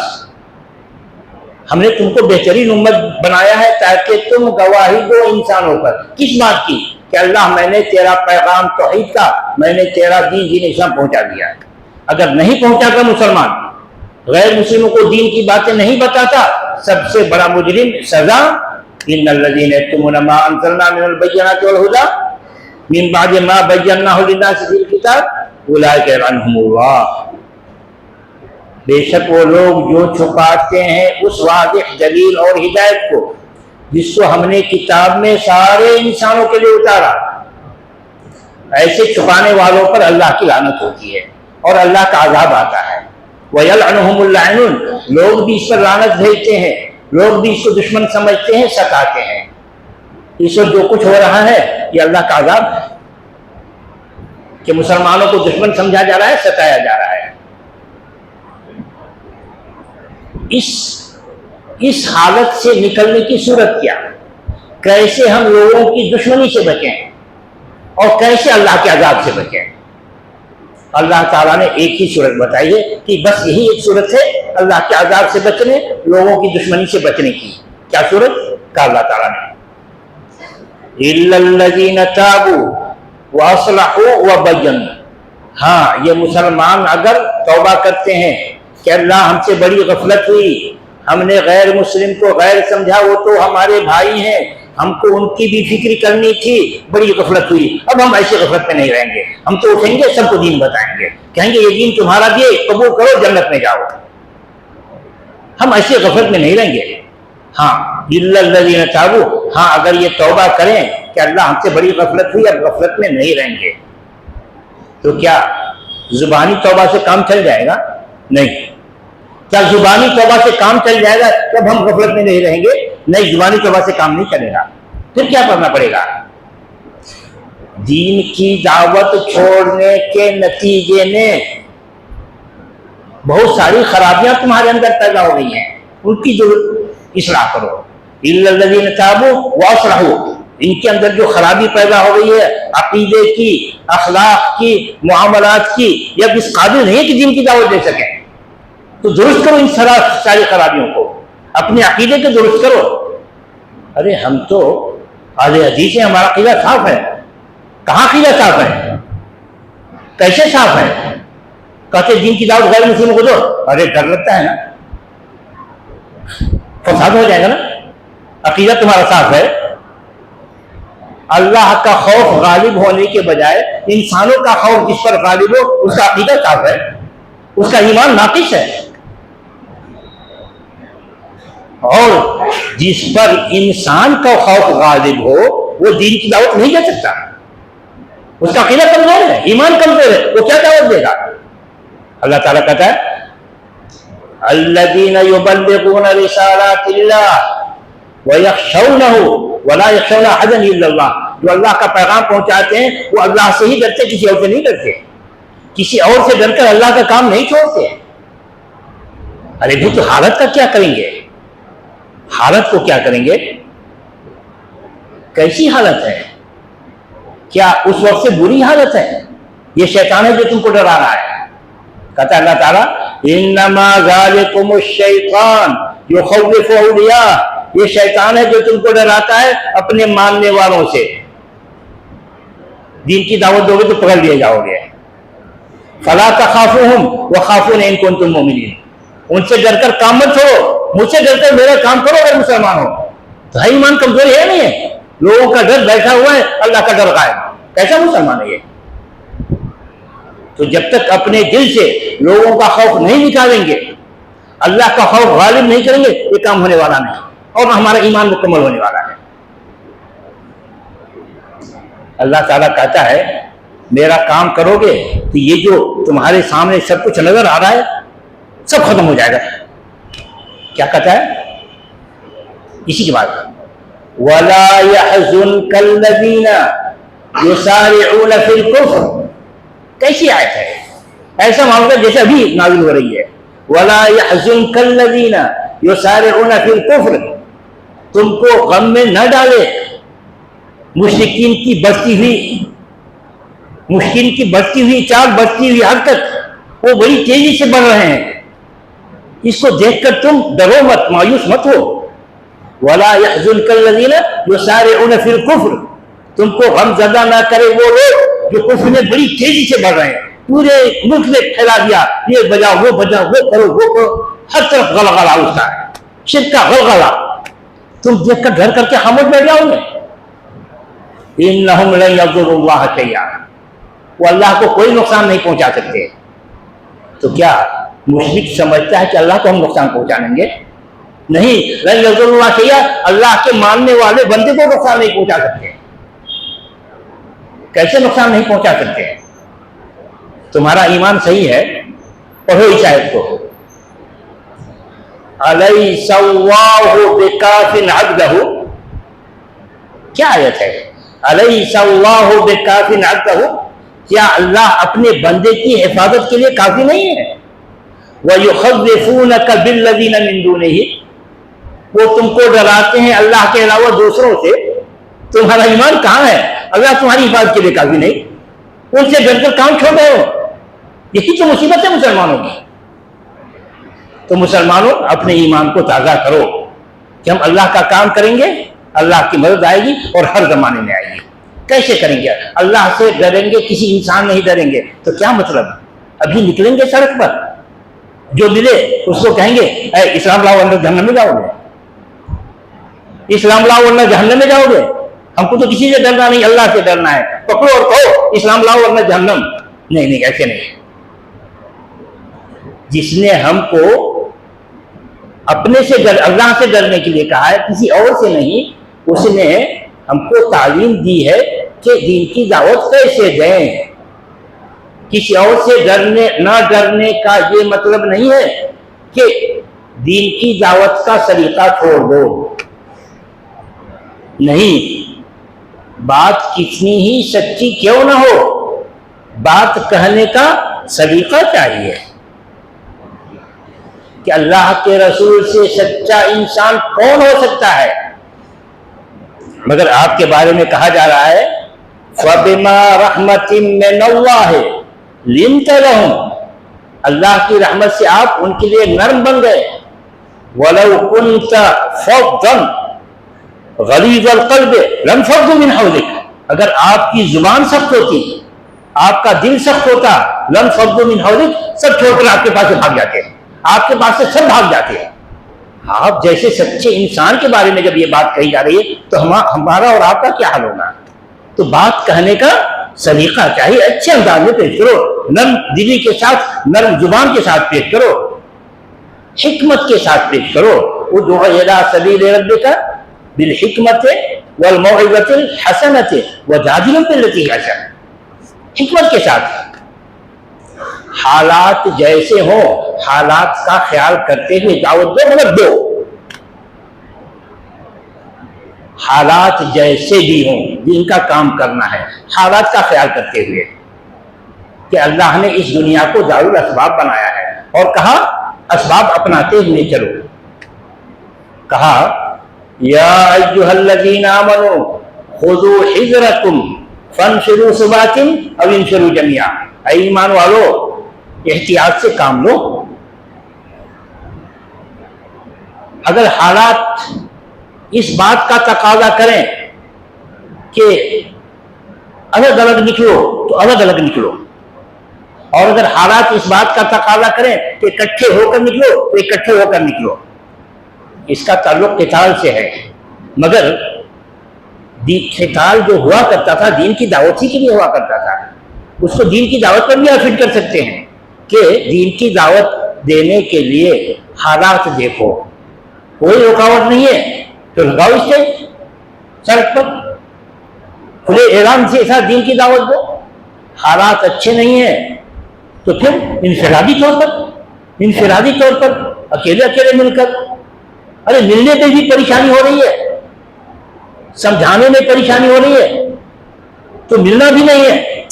ہم نے تم کو بہترین امت بنایا ہے تاکہ تم گواہی دو انسانوں پر. کس بات کی؟ کہ اللہ میں نے تیرا پیغام توحید کا, میں نے تیرا دین اسلام پہنچا دیا. اگر نہیں پہنچاتا مسلمان, غیر مسلموں کو دین کی باتیں نہیں بتاتا, سب سے بڑا مجرم سزا ان الذین یکتمون ما انزلنا من البینات والہدی من بعد ما بیناہ للناس فی الکتاب اولئک یلعنہم اللہ. بے شک وہ لوگ جو چھپاتے ہیں اس واضح دلیل اور ہدایت کو جس کو ہم نے کتاب میں سارے انسانوں کے لیے اتارا, ایسے چھپانے والوں پر اللہ کی لعنت ہوتی ہے اور اللہ کا عذاب آتا ہے. وَيَلْعَنُهُمُ اللَّاعِنُونَ. لوگ بھی اس پر لعنت بھیجتے ہیں, لوگ بھی اس کو دشمن سمجھتے ہیں, ستاتے ہیں. اس وقت جو کچھ ہو رہا ہے یہ اللہ کا عذاب ہے کہ مسلمانوں کو دشمن سمجھا جا رہا ہے, ستایا جا رہا ہے. اس حالت سے نکلنے کی صورت کیا؟ کیسے ہم لوگوں کی دشمنی سے بچیں اور کیسے اللہ کے عذاب سے بچیں؟ اللہ تعالیٰ نے ایک ہی صورت بتائی ہے کہ بس یہی ایک صورت ہے اللہ کے عذاب سے بچنے, لوگوں کی دشمنی سے بچنے کی. کیا صورت؟ کہا اللہ تعالیٰ نے إِلَّا الَّذِينَ تَابُوا وَأَصْلَحُوا وَبَيَّنُوا. ہاں, یہ مسلمان اگر توبہ کرتے ہیں کہ اللہ ہم سے بڑی غفلت ہوئی, ہم نے غیر مسلم کو غیر سمجھا, وہ تو ہمارے بھائی ہیں, ہم کو ان کی بھی فکر کرنی تھی, بڑی غفلت ہوئی, اب ہم ایسے غفلت میں نہیں رہیں گے, ہم تو اٹھیں گے, سب کو دین بتائیں گے, کہیں گے یہ دین تمہارا دیے, قبول کرو, جنت میں جاؤ. ہم ایسے غفلت میں نہیں رہیں گے. ہاں إِلَّا الَّذِينَ تَابُوا. ہاں اگر یہ توبہ کریں کہ اللہ ہم سے بڑی غفلت ہوئی, اب غفلت میں نہیں رہیں گے, تو کیا زبانی توبہ سے کام چل جائے گا؟ نہیں. کیا زبانی توبہ سے کام چل جائے گا تب ہم غفلت میں نہیں رہیں گے؟ نہیں, زبانی توبہ سے کام نہیں چلے گا. پھر کیا کرنا پڑے گا؟ دین کی دعوت چھوڑنے کے نتیجے میں بہت ساری خرابیاں تمہارے اندر پیدا ہو گئی ہیں, ان کی جو اصلاح کرو. إِلَّا الَّذِينَ تَابُوا وَأَصْلَحُوا. ان کے اندر جو خرابی پیدا ہو گئی ہے عقیدے کی, اخلاق کی, معاملات کی, یا اس قابل نہیں کہ دین کی دعوت دے سکیں, تو درست کرو ان ساری خرابیوں کو, اپنے عقیدے کو درست کرو. ارے ہم تو اہل حدیث ہیں, ہمارا عقیدہ صاف ہے. کہاں عقیدہ صاف ہے؟ کیسے صاف ہے؟ کہتے دین کی دعوت غیر مسلموں کو دو. ارے ڈر لگتا ہے نا, فساد ہو جائے گا نا. عقیدہ تمہارا صاف ہے, اللہ کا خوف غالب ہونے کے بجائے انسانوں کا خوف جس پر غالب ہو اس کا عقیدہ صاف ہے, اس کا ایمان ناقص ہے. اور جس پر انسان کا خوف غالب ہو وہ دین کی دعوت نہیں دے سکتا, اس کا عقیدہ کمزور ہے, ایمان کمزور ہے, وہ کیا دعوت دے گا؟ اللہ تعالیٰ کہتا ہے الذین یبلغون رسالات اللہ ویخشونہ ولا یخشون احدا الا اللہ، جو اللہ کا پیغام پہنچاتے ہیں وہ اللہ سے ہی ڈرتے، کسی اور سے نہیں ڈرتے، کسی اور سے ڈر کر اللہ کا کام نہیں چھوڑتے۔ ارے بھی تو حالت کا کیا کریں گے؟ حالت کو کیا کریں گے؟ کیسی حالت ہے؟ کیا اس وقت سے بری حالت ہے؟ یہ شیطان ہے جو تم کو ڈرا رہا ہے۔ کہتا ہے اللہ تعالیٰ انما ذالکم الشیطان یخوف اولیاء، یہ شیطان ہے جو تم کو ڈراتا ہے اپنے ماننے والوں سے۔ دین کی دعوت دو گے تو پکڑ لیے جاؤ گے۔ فلا تخافوہم وخافون ان کنتم مؤمنین، ان سے ڈر کر کام مت چھوڑو، مجھ سے ڈر کر میرا کام کرو اگر مسلمان ہو۔ تو ایمان کمزوری ہے نہیں ہے؟ لوگوں کا ڈر بیٹھا ہوا ہے، اللہ کا ڈر غائب، کیسا مسلمان ہے یہ؟ تو جب تک اپنے دل سے لوگوں کا خوف نہیں نکالیں گے، اللہ کا خوف غالب نہیں کریں گے، یہ کام ہونے والا نہیں، اور ہمارا ایمان مکمل ہونے والا ہے۔ اللہ تعالیٰ کہتا ہے میرا کام کرو گے تو یہ جو تمہارے سامنے سب کچھ نظر آ رہا ہے سب ختم ہو جائے گا۔ کیا کہتا ہے اسی کے بعد وَلَا يَحْزُنْكَ الَّذِينَ يُسَارِعُونَ فِي الْكُفْرِ، کیسی آیت ہے؟ ایسا معاملہ جیسے ابھی نازل ہو رہی ہے۔ وَلَا يَحْزُنْكَ الَّذِينَ يُسَارِعُونَ فِي الْكُفْرِ، تم کو غم میں نہ ڈالے مشرکین کی بڑھتی ہوئی چال، بڑھتی ہوئی حرکت، وہ بڑی تیزی سے بڑھ رہے ہیں، اس کو دیکھ کر تم ڈرو مت، مایوس مت ہو۔ وَلَا يَحْزُنْكَ الَّذِينَ يُسَارِعُونَ فِي الْكُفْرِ، تم کو غم زدہ نہ کرے وہ لوگ جو کفر میں بڑی تیزی سے بڑھ رہے ہیں، پورے ملک میں پھیلا دیا، یہ بجاؤ وہ بجاؤ، وہ کرو وہ کرو، ہر طرف غلغلہ اٹھتا ہے، شرک کا غلغلہ، تم دیکھ کر ڈر کر کے خاموش بیٹھ جاؤ گے۔ إِنَّهُمْ لَن يَضُرُّوا اللَّهَ شَيْئًا، وہ اللہ کو کوئی نقصان نہیں پہنچا سکتے۔ تو کیا مشرک سمجھتا ہے کہ اللہ کو ہم نقصان پہنچائیں گے؟ نہیں، لن يضروا اللہ شیئا، اللہ کے ماننے والے بندے کو نقصان نہیں پہنچا سکتے۔ کیسے نقصان نہیں پہنچا سکتے؟ تمہارا ایمان صحیح ہے، پڑھو اس آیت کو، الیس اللہ بکاف عبدہ، کیا آیت ہے؟ الیس اللہ بکاف عبدہ، کیا اللہ اپنے بندے کی حفاظت کے لیے کافی نہیں ہے؟ وَيُخَوِّفُونَكَ بِالَّذِينَ مِن دُونِهِ، وہ تم کو ڈراتے ہیں اللہ کے علاوہ دوسروں سے، تمہارا ایمان کہاں ہے؟ اللہ تمہاری حفاظت کے لیے کافی نہیں، ان سے ڈر کر کام چھوڑ رہے ہو، یہی تو مصیبت ہے مسلمانوں کی۔ تو مسلمانوں اپنے ایمان کو تازہ کرو کہ ہم اللہ کا کام کریں گے، اللہ کی مدد آئے گی اور ہر زمانے میں آئے گی۔ کیسے کریں گے؟ اللہ سے ڈریں گے، کسی انسان نہیں ڈریں گے تو کیا مطلب؟ ابھی نکلیں گے سڑک پر، جو ملے اس کو کہیں گے اے اسلام لاؤ ورنہ جہنم میں جاؤ گے، اسلام لاؤ ورنہ جہنم میں جاؤ گے، ہم کو تو کسی سے ڈرنا نہیں، اللہ سے ڈرنا ہے، پکڑو اور کہو اسلام لاؤ ورنہ جہنم۔ نہیں، ایسے نہیں۔ جس نے ہم کو اپنے سے اللہ سے ڈرنے کے لیے کہا ہے، کسی اور سے نہیں، اس نے ہم کو تعلیم دی ہے کہ دین کی دعوت کیسے دیں۔ کسی اور سے نہ ڈرنے کا یہ مطلب نہیں ہے کہ دین کی دعوت کا سلیقہ چھوڑ دو، نہیں، بات کتنی ہی سچی کیوں نہ ہو، بات کہنے کا سلیقہ چاہیے کہ اللہ کے رسول سے سچا انسان کون ہو سکتا ہے؟ مگر آپ کے بارے میں کہا جا رہا ہے فَبِمَا رَحْمَةٍ مِّنَ اللَّهِ لِنْتَ لَهُمْ، اللہ کی رحمت سے آپ ان کے لیے نرم بن گئے۔ وَلَوْ كُنْتَ فَظًّا غَلِيظَ الْقَلْبِ لَانفَضُّوا مِنْ حَوْلِكَ، اگر آپ کی زبان سخت ہوتی، آپ کا دل سخت ہوتا، لَانفَضُّوا مِنْ حَوْلِكَ، سب چھوڑ کر آپ کے پاس سے بھاگ جاتے، آپ کے پاس سے سب بھاگ جاتے ہیں۔ آپ جیسے سچے انسان کے بارے میں جب یہ بات کہی جا رہی ہے تو ہمارا اور آپ کا کیا حال ہوگا؟ تو بات کہنے کا سلیقہ چاہیے، اچھے انداز میں پیش کرو، نرم دلی کے ساتھ، نرم زبان کے ساتھ پیش کرو، حکمت کے ساتھ پیش کرو۔ ادعو الی سبیل ربک بالحکمت والموعظۃ الحسنۃ وجادلہم باللتی ہی احسن، حکمت کے ساتھ۔ حالات جیسے ہوں حالات کا خیال کرتے ہوئے دعوت دو، مگر دو۔ حالات جیسے بھی ہوں جن کا کام کرنا ہے حالات کا خیال کرتے ہوئے کہ اللہ نے اس دنیا کو دارالاسباب بنایا ہے اور کہا اسباب اپناتے ہوئے چلو. کہا یا ایھا الذین آمنوا خذوا حذرکم فانفروا ثبات او انفروا جميعا. اے ایمان والو احتیاط سے کام لو. اگر حالات اس بات کا تقاضا کریں کہ الگ الگ نکلو تو الگ الگ نکلو، اور اگر حالات اس بات کا تقاضا کریں کہ اکٹھے ہو کر نکلو تو اکٹھے ہو کر نکلو. اس کا تعلق قتال سے ہے، مگر قتال جو ہوا کرتا تھا دین کی دعوت ہی کے لیے ہوا کرتا تھا. اس کو دین کی دعوت پر بھی آپ فٹ کر سکتے ہیں کہ دین کی دعوت دینے کے لیے حالات دیکھو، کوئی رکاوٹ نہیں ہے تو لگاؤ اسٹیج سڑک پر، کھلے اعلان سے ایسا دین کی دعوت دو. حالات اچھے نہیں ہیں تو پھر انفرادی طور پر اکیلے مل کر، ارے ملنے میں بھی پریشانی ہو رہی ہے، سمجھانے میں پریشانی ہو رہی ہے تو ملنا بھی نہیں ہے.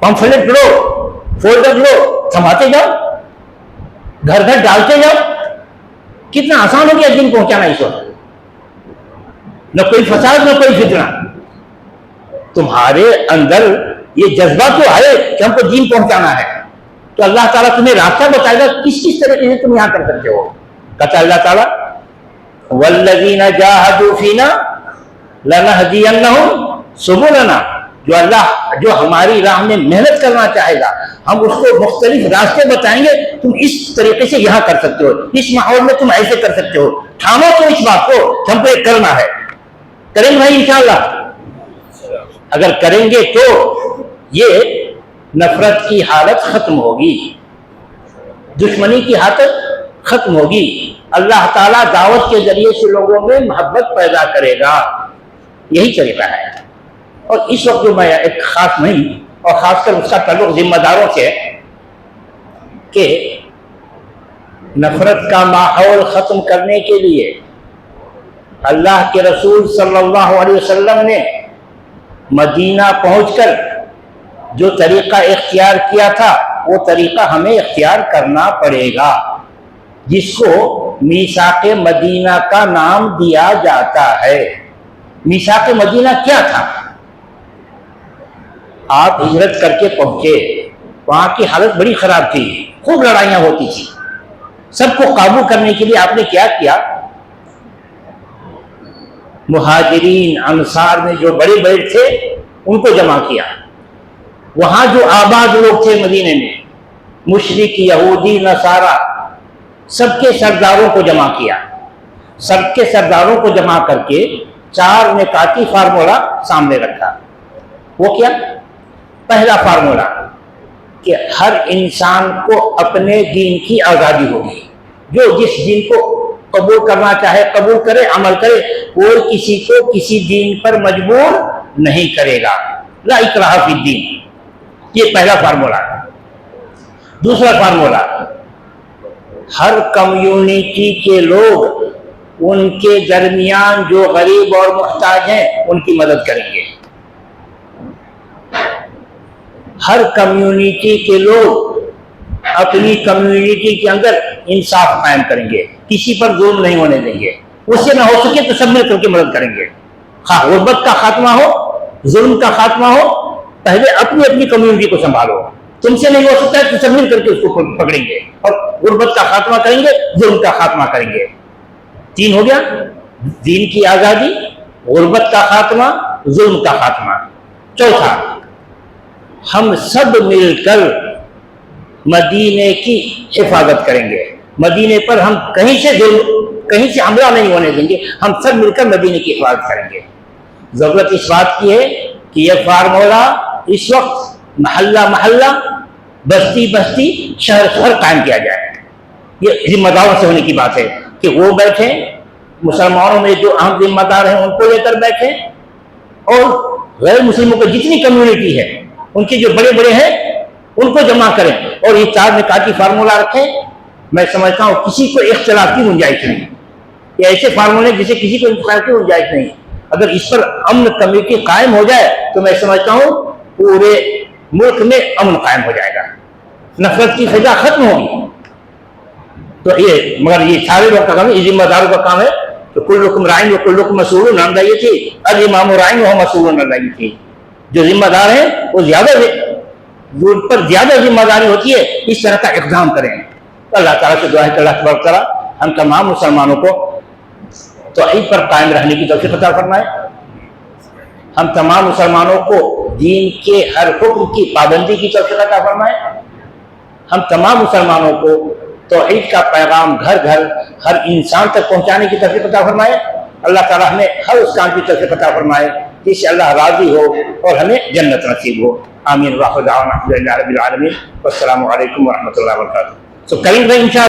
پمفلیٹ لو، فولڈر لو، تھماتے جاؤ، گھر گھر ڈالتے جاؤ. کتنا آسان ہو گیا دین پہنچانا اس وقت. نہ کوئی فساد نہ کوئی فتنہ. تمہارے اندر یہ جذبہ تو ہے کہ ہم کو دین پہنچانا ہے تو اللہ تعالیٰ تمہیں راستہ بتائے گا کس طریقے سے تم یہاں کر سکتے ہو. کہتا اللہ تعالیٰ والذین جاہدوا فینا لنہدینہم سبلنا. جو ہماری راہ میں محنت کرنا چاہے گا ہم اس کو مختلف راستے بتائیں گے. تم اس طریقے سے یہاں کر سکتے ہو، اس ماحول میں تم ایسے کر سکتے ہو. تھامو تو اس بات کو کہ ہم کو یہ کرنا ہے. کریں گے بھائی انشاءاللہ. اگر کریں گے تو یہ نفرت کی حالت ختم ہوگی، دشمنی کی حالت ختم ہوگی. اللہ تعالیٰ دعوت کے ذریعے سے لوگوں میں محبت پیدا کرے گا. یہی طریقہ ہے. اور اس وقت جو میں ایک خاص نہیں اور خاص کر اس کا تعلق ذمہ داروں سے کہ نفرت کا ماحول ختم کرنے کے لیے اللہ کے رسول صلی اللہ علیہ وسلم نے مدینہ پہنچ کر جو طریقہ اختیار کیا تھا وہ طریقہ ہمیں اختیار کرنا پڑے گا، جس کو میثاق مدینہ کا نام دیا جاتا ہے. میثاق مدینہ کیا تھا؟ آپ ہجرت کر کے پہنچے، وہاں کی حالت بڑی خراب تھی، خوب لڑائیاں ہوتی تھی. سب کو قابو کرنے کے لیے آپ نے کیا کیا؟ مہاجرین انصار میں جو بڑے بڑے تھے ان کو جمع کیا. وہاں جو آباد لوگ تھے مدینے میں، مشرک یہودی نصارہ، سب کے سرداروں کو جمع کیا. سب کے سرداروں کو جمع کر کے 4 نکاتی فارمولہ سامنے رکھا. وہ کیا؟ پہلا فارمولہ کہ ہر انسان کو اپنے دین کی آزادی ہوگی. جو جس دین کو قبول کرنا چاہے قبول کرے، عمل کرے. کوئی کسی کو کسی دین پر مجبور نہیں کرے گا. لا اکراہ فی الدین. یہ پہلا فارمولہ. دوسرا فارمولہ، ہر کمیونٹی کے لوگ ان کے درمیان جو غریب اور محتاج ہیں ان کی مدد کریں گے. ہر کمیونٹی کے لوگ اپنی کمیونٹی کے اندر انصاف قائم کریں گے، کسی پر ظلم نہیں ہونے دیں گے. اس سے نہ ہو سکے تو سب مل کر کے مدد کریں گے. خواہ غربت کا خاتمہ ہو، ظلم کا خاتمہ ہو، پہلے اپنی اپنی کمیونٹی کو سنبھالو. تم سے نہیں ہو سکتا ہے تو سب مل کر کے اس کو پکڑیں گے اور غربت کا خاتمہ کریں گے، ظلم کا خاتمہ کریں گے. 3 ہو گیا. دین کی آزادی، غربت کا خاتمہ، ظلم کا خاتمہ. چوتھا، ہم سب مل کر مدینے کی حفاظت کریں گے. مدینے پر ہم کہیں سے حملہ نہیں ہونے دیں گے. ہم سب مل کر مدینے کی حفاظت کریں گے. ضرورت اس بات کی ہے کہ یہ فارمولہ اس وقت محلہ محلہ، بستی بستی، شہر شہر قائم کیا جائے. یہ ذمہ داروں سے ہونے کی بات ہے کہ وہ بیٹھیں، مسلمانوں میں جو اہم ذمہ دار ہیں ان کو لے کر بیٹھیں، اور غیر مسلموں کو جتنی کمیونٹی ہے ان کے جو بڑے بڑے ہیں ان کو جمع کریں اور یہ 4 نکاتی فارمولہ رکھیں. میں سمجھتا ہوں کسی کو اختلاف کی گنجائش نہیں. یہ ایسے فارمولے جسے کسی کو اختلاف کی گنجائش نہیں. اگر اس پر امن کمیٹی قائم ہو جائے تو میں سمجھتا ہوں پورے ملک میں امن قائم ہو جائے گا، نفرت کی فضا ختم ہوگی۔ تو یہ مگر یہ سارے لوگ کا کام ہے، یہ ذمہ داروں کا کام ہے کہ کلکم رائن و کلکم مسئول عن رعیتہ، الامام رائن وہو مسئول عن رعیتہ۔ جو ذمہ دار ہیں وہ ان پر زیادہ ذمہ داری ہوتی ہے، اس طرح کا اقدام کریں۔ اللہ تعالیٰ سے دعا ہے کہ اللہ تبارک تعالیٰ ہم تمام مسلمانوں کو توحید پر قائم رہنے کی توفیق عطا فرمائے، ہم تمام مسلمانوں کو دین کے ہر حکم کی پابندی کی توفیق عطا فرمائے، ہم تمام مسلمانوں کو توحید کا پیغام گھر گھر ہر انسان تک پہنچانے کی توفیق عطا فرمائے۔ اللہ تعالیٰ ہمیں ہر اس کام کی توفیق عطا فرمائے جس سے اللہ راضی ہو اور ہمیں جنت نصیب ہو۔ آمین۔ واخر دعوانا الحمدللہ رب العالمین، والسلام علیکم ورحمۃ اللہ وبرکاتہ۔ تو کریں گے انشاءاللہ۔